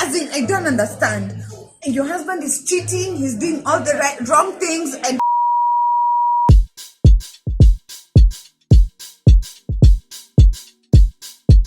As in, I don't understand. Your husband is cheating, he's doing all the wrong things, and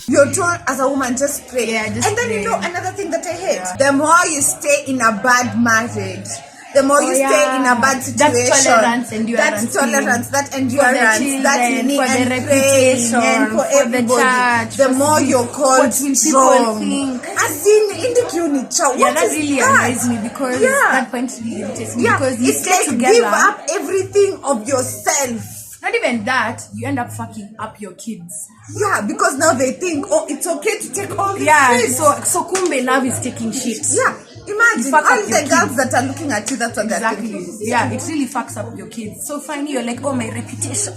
you're told as a woman, just pray. Yeah, just and then pray. you know another thing that I hate. The more you stay in a bad marriage, the more you stay in a bad situation. That's tolerance, that endurance, children, that you need for the and reputation, praying, for everybody. the church, the more you're called strong. Think. As in unicha. Yeah, that really annoys me because that point really irritates me because you it's stay like together. give up everything of yourself. Not even that, you end up fucking up your kids. Yeah, because now they think, oh, it's okay to take all this shit. So kumbe love is taking shit. Yeah, imagine all the girls that are looking at you, that's what they're thinking. Yeah, it really fucks up your kids. So finally you're like, oh, my reputation,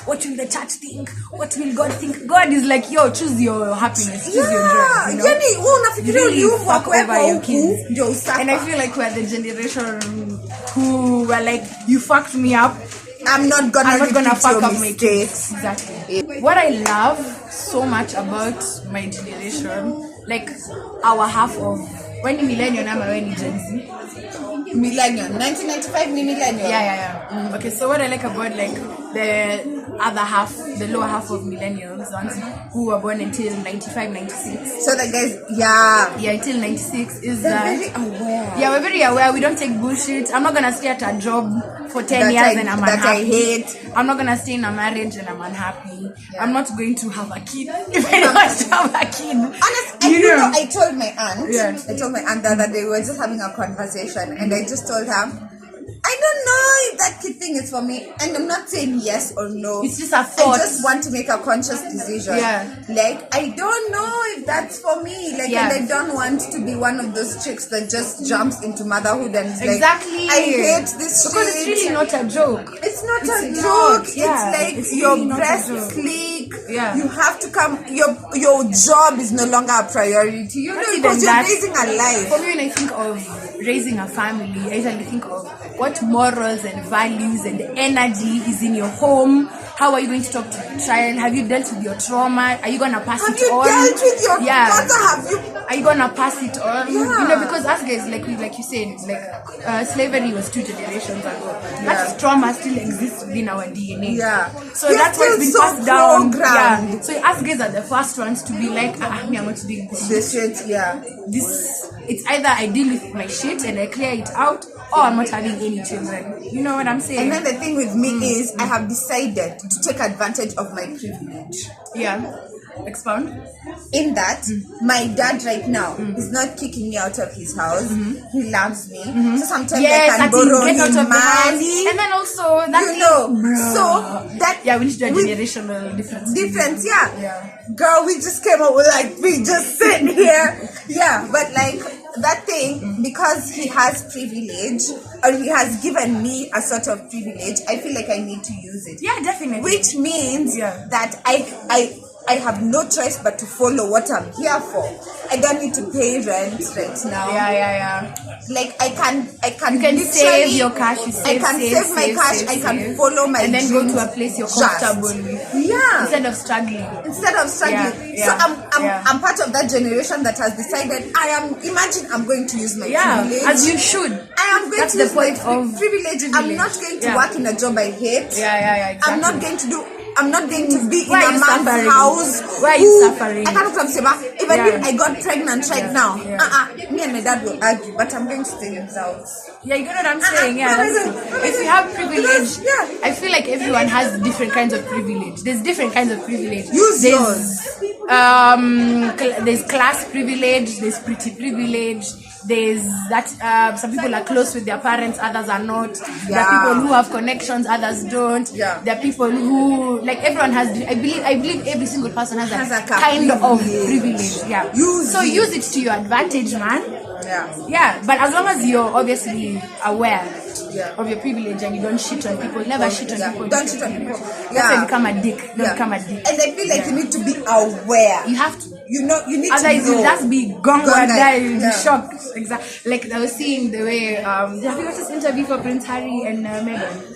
what will the church think? What will God think? God is like, yo, choose your happiness, choose your joy. You know? Really fuck over your kids. And I feel like we're the generation who were like, you fucked me up, I'm not gonna fuck up my kids. Exactly. What I love so much about my generation, like our half of when you millennial, I'm when you Gen Z. Millennial, 1995 millennial. Yeah. Okay, so what I like about like the other half, the lower half of millennials, ones who were born until 95, 96. So the guys, until 96 is they're that very aware. Yeah, we're very aware. We don't take bullshit. I'm not gonna stay at a job for 10 years and I'm unhappy. I hate. I'm not gonna stay in a marriage and I'm unhappy. I'm not going to have a kid if I want to have a kid. Honestly, you know, I told my aunt the other day, we were just having a conversation, and I just told her, I don't know if that kid thing is for me, and I'm not saying yes or no. It's just a thought. I just want to make a conscious decision. Yeah. Like, I don't know if that's for me. Like, and I don't want to be one of those chicks that just jumps into motherhood and is like, I hate this because shit. It's really not a joke. It's not a joke. Yeah. It's like it's your really breast leak. Yeah. You have to come. Your job is no longer a priority. You know, because you're raising a life. For me, when I think of raising a family, I usually think of what morals and values and energy is in your home. How are you going to talk to your child? Have you dealt with your trauma? Are you gonna pass it on? Have you dealt with your daughter? Are you gonna pass it on? Yeah. You know, because us guys, like you said, like slavery was 2 generations ago. That trauma still exists within our DNA. Yeah. So that's what's been passed down. Yeah. So us guys are the first ones to be like, me, I'm not doing this shit. It's either I deal with my shit and I clear it out, or I'm not having any children. You know what I'm saying? And then the thing with me is, I have decided to take advantage of my privilege. Yeah. Expound. In that, my dad right now is not kicking me out of his house. He loves me. So sometimes I can borrow him money. And then also that so that we need to do a generational difference. Yeah. Girl, we just came up with like we just sitting here. Yeah, but like that thing, because he has privilege, or he has given me a sort of privilege, I feel like I need to use it. Yeah, definitely. Which means that I have no choice but to follow what I'm here for. I don't need to pay rent right now. Yeah. Like I can you can save your cash. I can save my cash. I can follow my and then dreams go to a place you're comfortable with. Yeah. Instead of struggling. So I'm part of that generation that has decided imagine I'm going to use my privilege. As you should. I am going to use my privilege. I'm not going to work in a job I hate. Exactly. I'm not going to be in a man's house. Why are you suffering? I can't come say, even if I got pregnant right now, me and my dad will argue, but I'm going to stay in the house. Yeah, you know what I'm saying? If you have privilege, I feel like everyone has different kinds of privilege. There's different kinds of privilege. Use yours. There's class privilege, there's pretty privilege. There's that some people are close with their parents, others are not. There are people who have connections, others don't. There are people who, like, everyone has. I believe every single person has a kind of privilege. Yeah. Use it to your advantage, man. Yeah. But as long as you're obviously aware of your privilege and you don't shit on people, never shit on people. Don't shit on people. That's why you become a dick. Don't become a dick. And I feel like you need to be aware. You have to. You need otherwise to know. You'll just be gone die, you'll be shocked. Exactly. Like I was seeing the way have you watched this interview for Prince Harry and Meghan?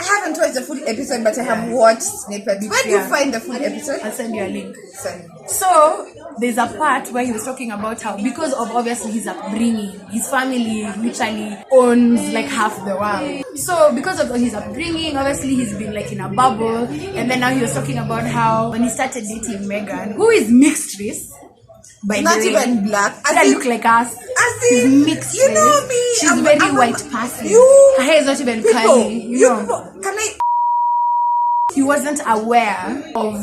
I haven't watched the full episode, but I have watched snippets. Where do you find the full episode? I'll send you a link. Send. So there's a part where he was talking about how, because of obviously his upbringing, his family literally owns like half the world. So because of his upbringing, obviously he's been like in a bubble, and then now he was talking about how when he started dating Megan, who is mixed race, by Not the way, even black. that look like us. She's mixed you know race. me. She's very white passing. Her hair is not even people, curly. You know. people, can I? He wasn't aware of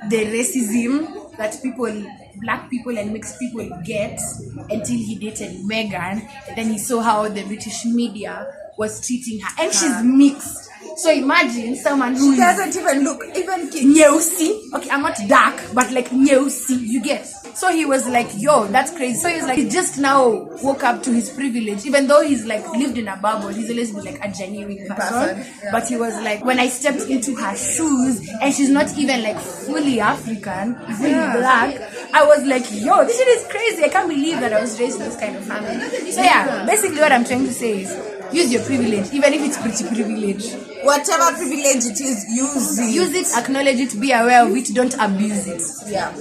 the racism that black people and mixed people get until he dated Megan, and then he saw how the British media was treating her, and she's mixed. So imagine someone who She doesn't even look even cute. Nyeusi. Okay, I'm not dark, but like Nyeusi, you get. So he was like, yo, that's crazy. So he was like, he just now woke up to his privilege, even though he's like lived in a bubble. He's always been like a genuine person. Yeah. But he was like, when I stepped into her shoes, and she's not even like fully African, fully black, I was like, yo, this shit is crazy. I can't believe that I was raised in this kind of family. So yeah, basically what I'm trying to say is, use your privilege, even if it's pretty privilege. Whatever privilege it is, use it. Use it, acknowledge it, be aware of it, don't abuse it. Yeah.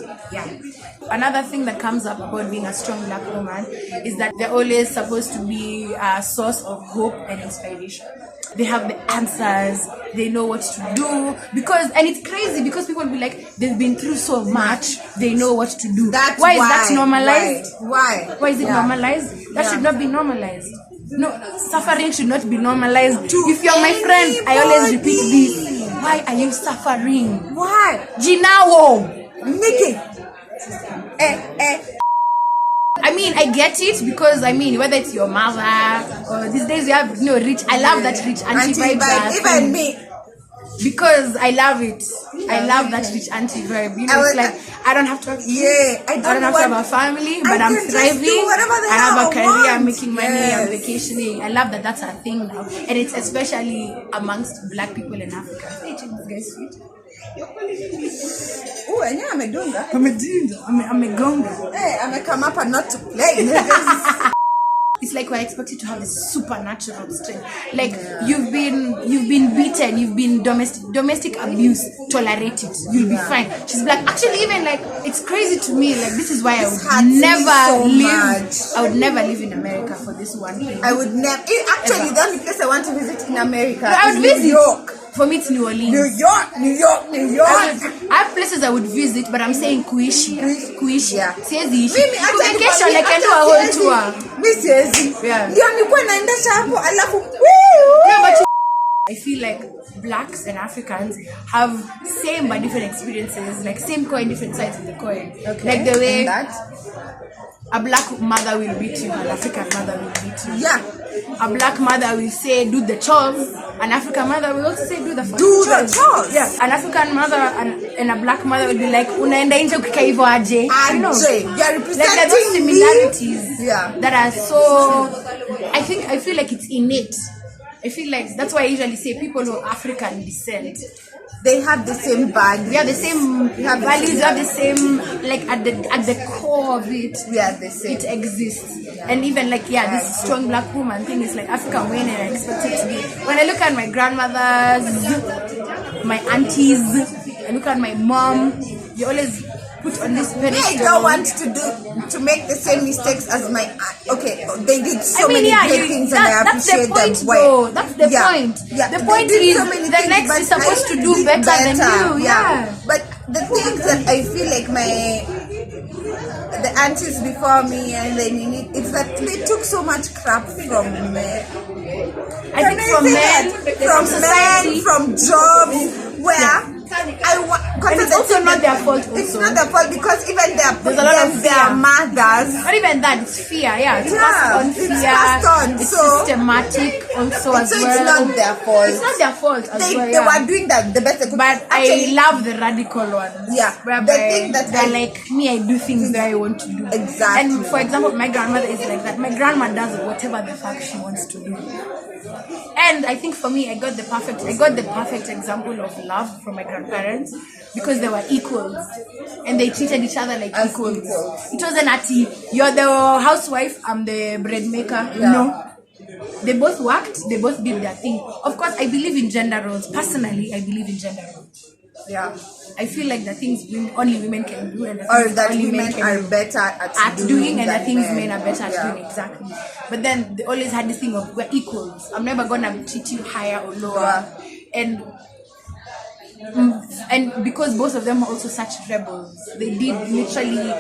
Another thing that comes up about being a strong black woman is that they're always supposed to be a source of hope and inspiration. They have the answers, they know what to do, and it's crazy because people will be like, they've been through so much, they know what to do. Why is that normalized? Why Is it normalized? That should not be normalized. No, suffering should not be normalized. If you're my friend, I always repeat this. Why are you suffering? Why? Ginawo! Nikki! I mean, I get it because whether it's your mother or these days you have rich. I love that rich auntie vibe. Even me. Because I love it. I love that rich auntie vibe. It's like I don't have to have kids. I don't have to have a family, but I'm thriving. I have a career, I'm making money, I'm vacationing. I love that that's a thing now. And it's especially amongst black people in Africa. Hey, check this guy's feet. Oh, and yeah, I'm a dunga. I'm a gonga. Hey, I'm a come up and not to play. It's like we're expected to have this supernatural strength. Like you've been beaten, you've been domestic abuse, tolerate it, you'll be fine. She's black. Actually, even like it's crazy to me. Like this is why I would never live in America for this one thing. I would never. Actually, the only place I want to visit in America I would visit. New York. For me, it's New Orleans. New York. I have places I would visit, but I'm saying kuishi. Yeah. Siezi ishi. Vacation, I can do a whole tour. Mi siezi. Yeah. Ndio nilikuwa naendesha hapo alafu. No, but I feel like blacks and Africans have same but different experiences, like same coin, different sides of the coin. Okay. Like the way that a black mother will beat you, an African mother will beat you. Yeah. A black mother will say, do the chores. An African mother will also say, do the chores. Yeah. An African mother and a black mother will be like, unaenda nje ukika hivyo aje. You know? You're representing like there are those similarities that are so. I feel like it's innate. I feel like that's why I usually say people who are African descent, they have the same values. We have the same values. We have the same, like at the core of it. We are the same. It exists, and even like this strong black woman thing is like African women, and I expect it to be. When I look at my grandmothers, my aunties, I look at my mom. You always put on this pedestal. I don't want to make the same mistakes as my aunt. Okay, they did so many great things, and I appreciate them. That's the point. Yeah. The point is the next is supposed to do better than you. Yeah. But the things that I feel like the aunties before me and then it's that they took so much crap from men. I think from society, from jobs, where. And it's also not their fault. It's not their fault because even their mothers. Not even that, it's fear. It's passed on fear. It's passed on. It's systematic also as well. It's not their fault. It's not their fault as well. They were doing the best they could. But I love the radical ones. Yeah. Whereby they're like, me, I do things that I want to do. Exactly. And for example, my grandmother is like that. My grandma does whatever the fuck she wants to do. And I think for me, I got the perfect example of love from my grandparents because they were equals and they treated each other like equals. It wasn't you're the housewife, I'm the bread maker. Yeah. No. they both worked, they both did their thing. Of course, I believe in gender roles. Personally, I believe in gender roles. Yeah. I feel like the things only women can do, and the Or things that only women men are can better at doing doing, and the than things men. men are better at Yeah. doing. Exactly. But then they always had this thing of we're equals. I'm never gonna treat you higher or lower. And because both of them are also such rebels, they did literally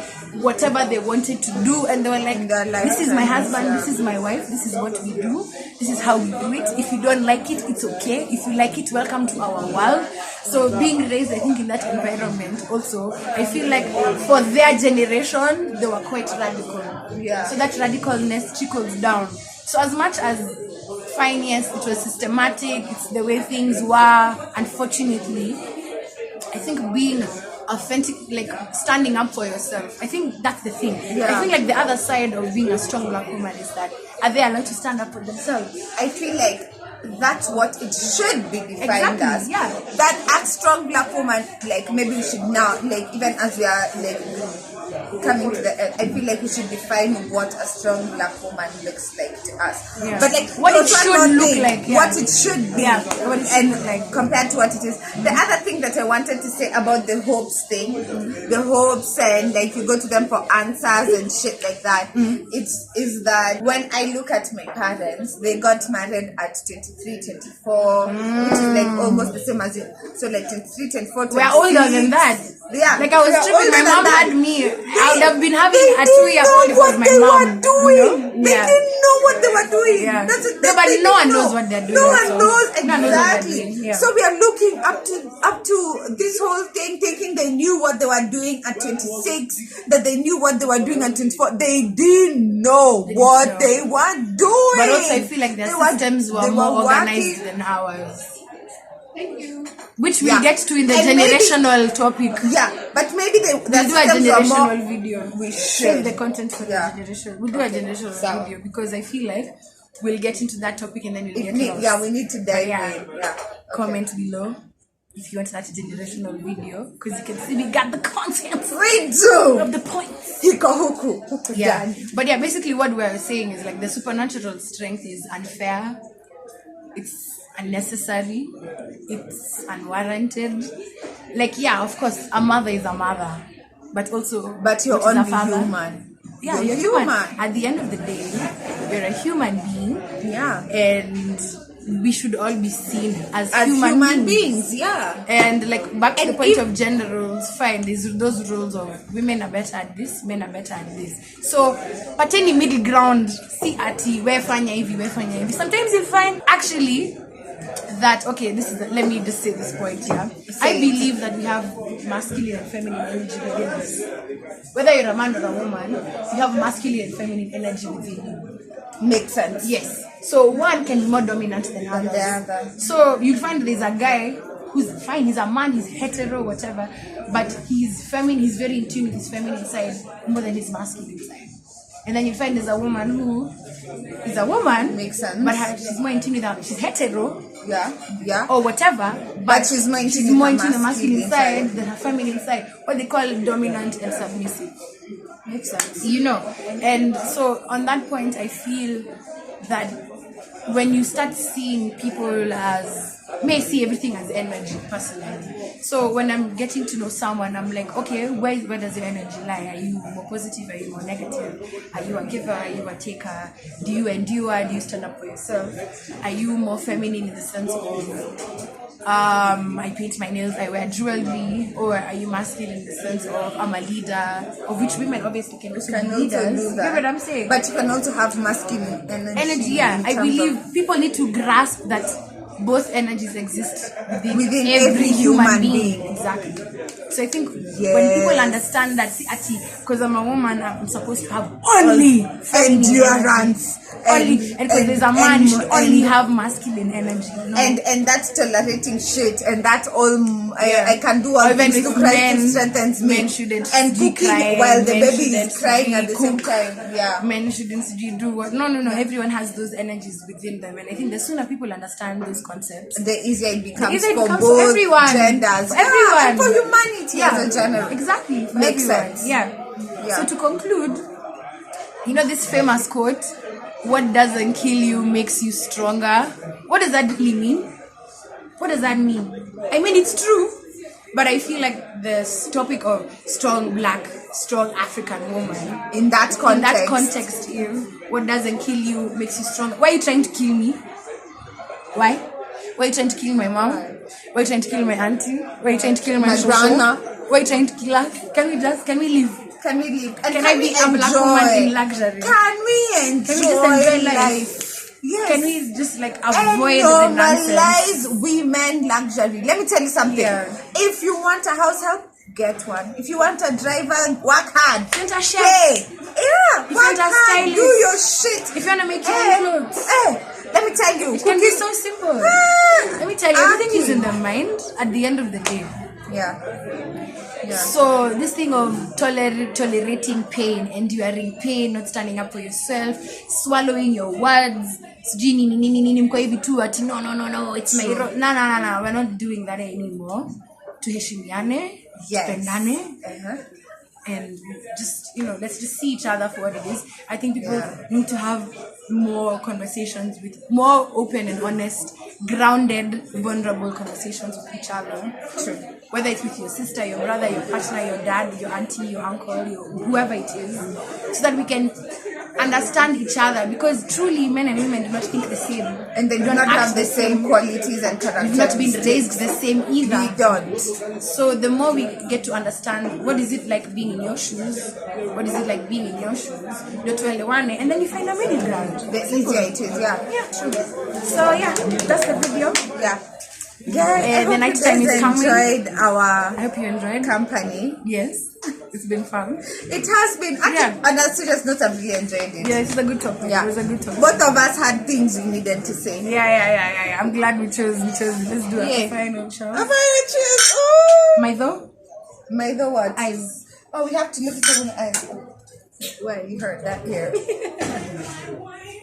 whatever they wanted to do, and they were like, this is my husband, this is my wife, this is what we do, this is how we do it. If you don't like it, it's okay. If you like it, welcome to our world. So being raised, I think, in that environment also, I feel like for their generation they were quite radical. So that radicalness trickles down. So as much as fine, yes, it was systematic, it's the way things were, unfortunately, I think being authentic, like standing up for yourself, I think that's the thing. I think like the other side of being a strong black woman is that, are they allowed to stand up for themselves? I feel like that's what it should be defined as. Yeah. That as strong black woman, like maybe we should now, like even as we are like coming to the end, I feel like we should define what a strong black woman looks like to us. Yeah. But like what it should look like, what it should be, what it and should look like compared to what it is. The other thing that I wanted to say about the hopes thing, the hopes and like you go to them for answers and shit like that, is that when I look at my parents, they got married at 23, 24, which is like almost the same as you. So like 23, 24, 26. We're older than that. Yeah. Like I was tripping, my mom had me. I would have been having a 2-year-old if it was my mom. They didn't know what they were doing. Yeah. That's No, but no one knows what they're doing. No one knows No one knows what they're exactly. doing. Yeah. So we are looking up to this whole thing, thinking they knew what they were doing at 26, that they knew what they were doing at 24. They didn't know what they were doing. But also I feel like their systems were more organized than ours. Thank you. Which we'll get to in the generational topic. Yeah, but maybe we'll do a generational video. We should save the content for the generation. We'll do a generational video because I feel like we'll get into that topic and then we'll get lost. Yeah, we need to dive in. Yeah. Comment below if you want that generational video because you can see we got the content. We do. Of the points. Yeah. But yeah, basically what we're saying is like the supernatural strength is unfair. It's unnecessary, it's unwarranted. Like, yeah, of course, a mother is a mother, but you're only human. Yeah, you're human. At the end of the day, you're a human being. Yeah, and we should all be seen as human beings. Yeah, and like back to the point of gender roles. Fine, there's those rules of women are better at this, men are better at this. So, but any middle ground, see at where fanya hivi. Sometimes you'll find actually that let me just say this point here. I believe that we have masculine and feminine energy within us. Whether you're a man or a woman, you have masculine and feminine energy within you. Makes sense. Yes. So one can be more dominant than the other. So you'll find there's a guy who's fine, he's a man, he's hetero, whatever, but he's feminine, he's very in tune with his feminine side more than his masculine side. And then you find there's a woman who is a woman. Makes sense. But she's more in tune with her, she's hetero. Yeah. Or whatever. But she's more in tune with the masculine side than her feminine side. What they call dominant and submissive. Makes sense. You know. And so on that point, I feel that when you start seeing people may see everything as energy personally. So when I'm getting to know someone, I'm like, okay, where does your energy lie? Are you more positive? Are you more negative? Are you a giver? Are you a taker? Do you endure? Do you stand up for yourself? Are you more feminine in the sense of I paint my nails, I wear jewelry? Or are you masculine in the sense of I'm a leader? Of which women obviously can also be leaders. You know what I'm saying? But you can also have masculine energy. Yeah. I believe people need to grasp that both energies exist within every human being. Exactly. So I think when people understand that, because I'm a woman, I'm supposed to have only endurance. And because there's a man, you should only have masculine energy. No? And that's tolerating shit. And that's all. I can do all things to Christ strengthens me. Men shouldn't and cooking crying, while the baby is crying at the same time. Yeah. Men shouldn't do what? No. Everyone has those energies within them, and I think the sooner people understand those concepts, the easier it becomes for both everyone. genders. Everyone. And for humanity as a general. Exactly. Makes sense. Yeah. So to conclude, you know this famous quote, what doesn't kill you makes you stronger. What does that really mean? What does that mean? I mean, it's true, but I feel like this topic of strong black, strong African woman, In that context. what doesn't kill you makes you stronger. Why are you trying to kill me? Why? Why are you trying to kill my mom? Why are you trying to kill my auntie? Why are you trying to kill my grandma? Why are you trying to kill us? Can we live? Can we live? And Can I be a black woman in luxury? Can we enjoy, Can we just enjoy life? Yes. Can we just like And avoid the nonsense? normalize women luxury. Let me tell you something. Yeah. If you want a house help, get one. If you want a driver, work hard. If you want a chef, Pay. Yeah, If you work want a hard. stylist, Do your shit. if you want to make your own clothes, Let me tell you. it can be so simple. Ah, Let me tell you, everything is in Aki. the mind at the end of the day. Yeah. So this thing of tolerating pain, enduring pain, not standing up for yourself, swallowing your words, no, it's my no, we're not doing that anymore. Tuheshimiane, Yes. tupendane, and just let's just see each other for what it is. I think people need to have more conversations with more open and honest, grounded, vulnerable conversations with each other. True. Whether it's with your sister, your brother, your partner, your dad, your auntie, your uncle, whoever it is, so that we can understand each other, because truly men and women do not think the same. And they do not have the same qualities and characteristics. We've not been raised the same either. We don't. So the more we get to understand what is it like being in your shoes, what is it like being in your shoes, and then you find a middle ground. The easier it is, yeah. Yeah, true. So yeah, that's the video. Yeah. Yeah, The night time is coming. Enjoyed I our hope you enjoyed. company. Yes, it's been fun. It has been. Actually, on a serious note, I've really enjoyed it. Yeah, it's a good topic. Yeah. It was a good topic. Both of us had things we needed to say. Yeah. I'm glad we chose. Let's do a Yeah. final show. Cheers. Oh. My The what? eyes. Oh, we have to look at the eyes. Well, you heard that here.